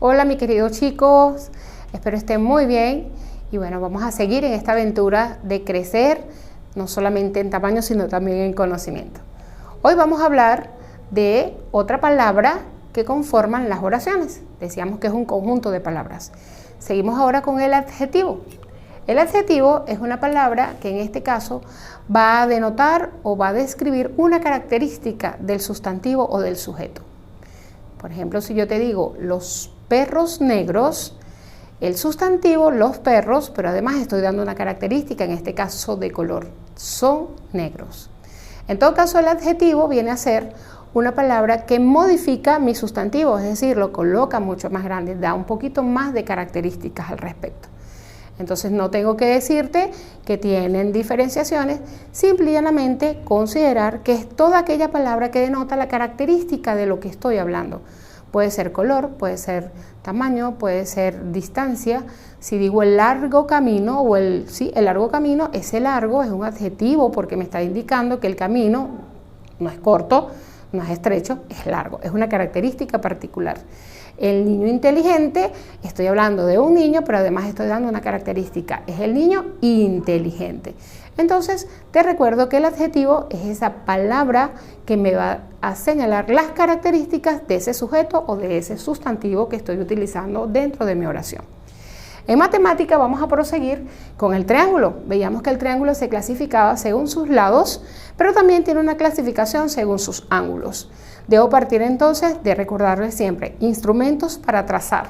Hola mis queridos chicos, espero estén muy bien y bueno, vamos a seguir en esta aventura de crecer no solamente en tamaño sino también en conocimiento. Hoy vamos a hablar de otra palabra que conforman las oraciones. Decíamos que es un conjunto de palabras. Seguimos ahora con el adjetivo. El adjetivo es una palabra que en este caso va a denotar o va a describir una característica del sustantivo o del sujeto. Por ejemplo, si yo te digo los perros negros, el sustantivo los perros, pero además estoy dando una característica, en este caso de color, son negros. En todo caso, el adjetivo viene a ser una palabra que modifica mi sustantivo, es decir, lo coloca mucho más grande, da un poquito más de características al respecto. Entonces no tengo que decirte que tienen diferenciaciones, simple y llanamente considerar que es toda aquella palabra que denota la característica de lo que estoy hablando. Puede ser color, puede ser tamaño, puede ser distancia. Si digo el largo camino o el largo camino, ese largo es un adjetivo porque me está indicando que el camino no es corto, no es estrecho, es largo, es una característica particular. El niño inteligente, estoy hablando de un niño, pero además estoy dando una característica, es el niño inteligente. Entonces, te recuerdo que el adjetivo es esa palabra que me va a señalar las características de ese sujeto o de ese sustantivo que estoy utilizando dentro de mi oración. En matemática vamos a proseguir con el triángulo. Veíamos que el triángulo se clasificaba según sus lados, pero también tiene una clasificación según sus ángulos. Debo partir entonces de recordarles siempre instrumentos para trazar.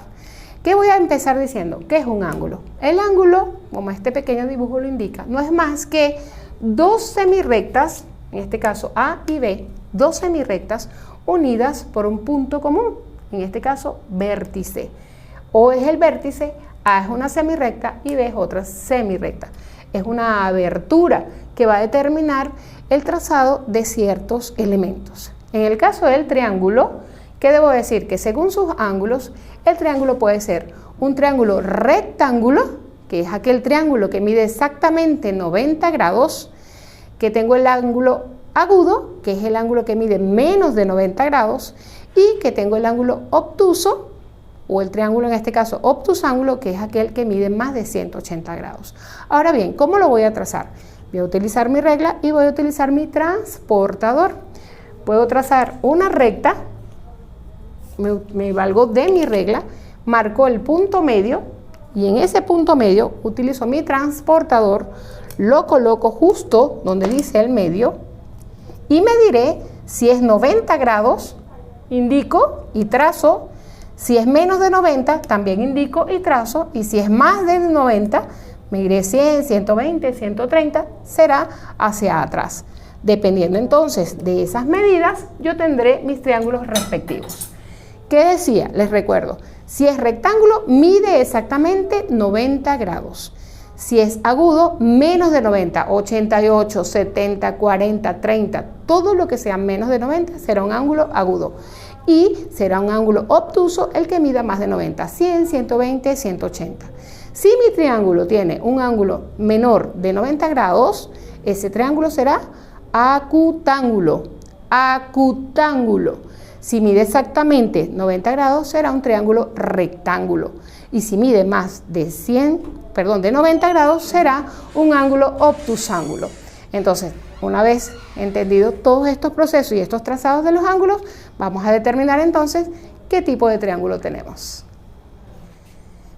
¿Qué voy a empezar diciendo? ¿Qué es un ángulo? El ángulo, como este pequeño dibujo lo indica, no es más que dos semirrectas, en este caso A y B, dos semirrectas unidas por un punto común, en este caso vértice. O es el vértice, A es una semirrecta y B es otra semirrecta. Es una abertura que va a determinar el trazado de ciertos elementos. En el caso del triángulo, ¿qué debo decir? Que según sus ángulos, el triángulo puede ser un triángulo rectángulo, que es aquel triángulo que mide exactamente 90 grados, que tengo el ángulo agudo, que es el ángulo que mide menos de 90 grados, y que tengo el ángulo obtuso, o el triángulo en este caso obtusángulo, que es aquel que mide más de 180 grados. Ahora bien, ¿cómo lo voy a trazar? Voy a utilizar mi regla y voy a utilizar mi transportador. Puedo trazar una recta, me valgo de mi regla, marco el punto medio y en ese punto medio utilizo mi transportador, lo coloco justo donde dice el medio y mediré si es 90 grados, indico y trazo. Si es menos de 90, también indico y trazo, y si es más de 90, me iré 100, 120, 130, será hacia atrás. Dependiendo entonces de esas medidas, yo tendré mis triángulos respectivos. ¿Qué decía? Les recuerdo, si es rectángulo, mide exactamente 90 grados. Si es agudo, menos de 90, 88, 70, 40, 30, todo lo que sea menos de 90 será un ángulo agudo. Y será un ángulo obtuso el que mida más de 90, 100, 120, 180. Si mi triángulo tiene un ángulo menor de 90 grados, ese triángulo será acutángulo, acutángulo. Si mide exactamente 90 grados, será un triángulo rectángulo. Y si mide más de 90 grados, será un ángulo obtusángulo. Entonces, una vez entendido todos estos procesos y estos trazados de los ángulos, vamos a determinar entonces qué tipo de triángulo tenemos.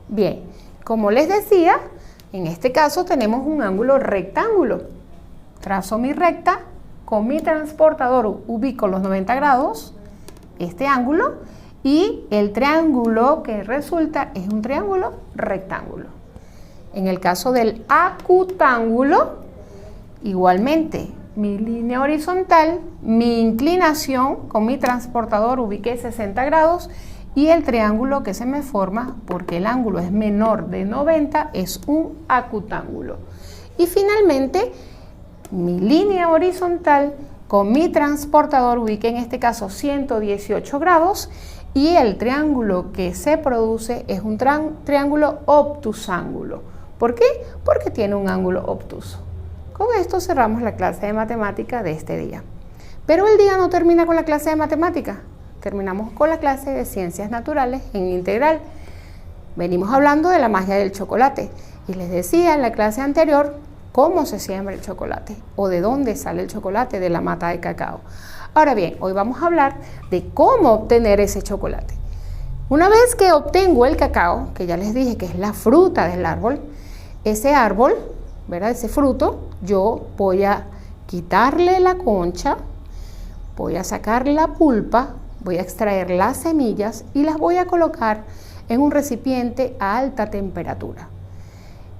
Bien, como les decía, en este caso tenemos un ángulo rectángulo. Trazo mi recta, con mi transportador ubico los 90 grados, este ángulo, y el triángulo que resulta es un triángulo rectángulo. En el caso del acutángulo, igualmente, mi línea horizontal, mi inclinación con mi transportador ubiqué 60 grados y el triángulo que se me forma, porque el ángulo es menor de 90, es un acutángulo. Y finalmente, mi línea horizontal con mi transportador ubiqué en este caso 118 grados y el triángulo que se produce es un triángulo obtusángulo. ¿Por qué? Porque tiene un ángulo obtuso. Con esto cerramos la clase de matemática de este día. Pero el día no termina con la clase de matemática. terminamos con la clase de Ciencias Naturales en Integral. Venimos hablando de la magia del chocolate y les decía en la clase anterior cómo se siembra el chocolate o de dónde sale el chocolate de la mata de cacao. Ahora bien, hoy vamos a hablar de cómo obtener ese chocolate. Una vez que obtengo el cacao, que ya les dije que es la fruta del árbol, ese árbol, ¿verdad? Ese fruto, yo voy a quitarle la concha, voy a sacar la pulpa, voy a extraer las semillas y las voy a colocar en un recipiente a alta temperatura.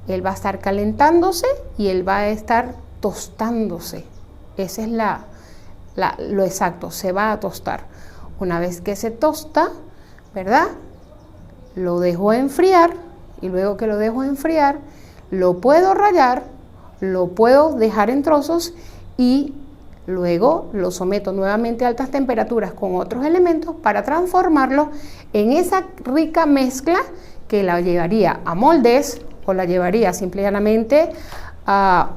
Él va a estar calentándose y él va a estar tostándose. Ese es lo exacto, se va a tostar. Una vez que se tosta, ¿verdad? Lo dejo enfriar y luego que lo dejo enfriar, lo puedo rallar, lo puedo dejar en trozos y luego lo someto nuevamente a altas temperaturas con otros elementos para transformarlo en esa rica mezcla que la llevaría a moldes o la llevaría simple y llanamente a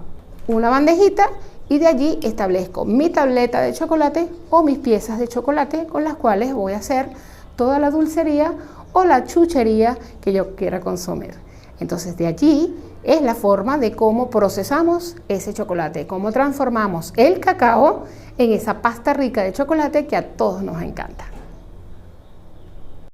una bandejita y de allí establezco mi tableta de chocolate o mis piezas de chocolate con las cuales voy a hacer toda la dulcería o la chuchería que yo quiera consumir. Entonces de allí es la forma de cómo procesamos ese chocolate, cómo transformamos el cacao en esa pasta rica de chocolate que a todos nos encanta.